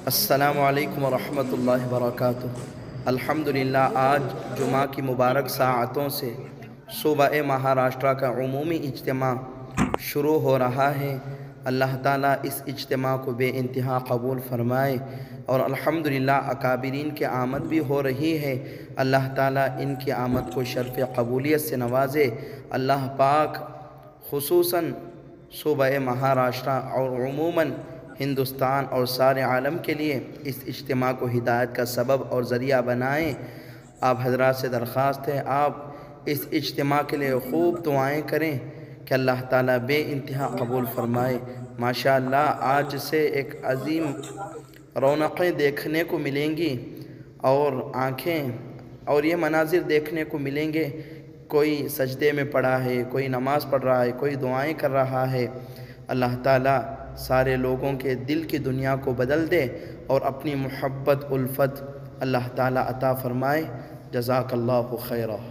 السلام علیکم ورحمۃ اللہ وبرکاتہ۔ الحمدللہ آج جمعہ کی مبارک ساعتوں سے صوبہ مہاراشٹرا کا عمومی اجتماع شروع ہو رہا ہے۔ اللہ تعالیٰ اس اجتماع کو بے انتہا قبول فرمائے اور الحمدللہ اکابرین کی آمد بھی ہو رہی ہے۔ اللہ تعالیٰ ان کی آمد کو شرف قبولیت سے نوازے۔ اللہ پاک خصوصاً صوبہ مہاراشٹرا اور عموماً ہندوستان اور سارے عالم کے لیے اس اجتماع کو ہدایت کا سبب اور ذریعہ بنائیں۔ آپ حضرات سے درخواست ہے آپ اس اجتماع کے لیے خوب دعائیں کریں کہ اللہ تعالیٰ بے انتہا قبول فرمائے۔ ماشاءاللہ آج سے ایک عظیم رونقیں دیکھنے کو ملیں گی اور آنکھیں اور یہ مناظر دیکھنے کو ملیں گے۔ کوئی سجدے میں پڑا ہے، کوئی نماز پڑھ رہا ہے، کوئی دعائیں کر رہا ہے۔ اللہ تعالیٰ سارے لوگوں کے دل کی دنیا کو بدل دے اور اپنی محبت الفت اللہ تعالیٰ عطا فرمائے۔ جزاک اللہ خیرہ۔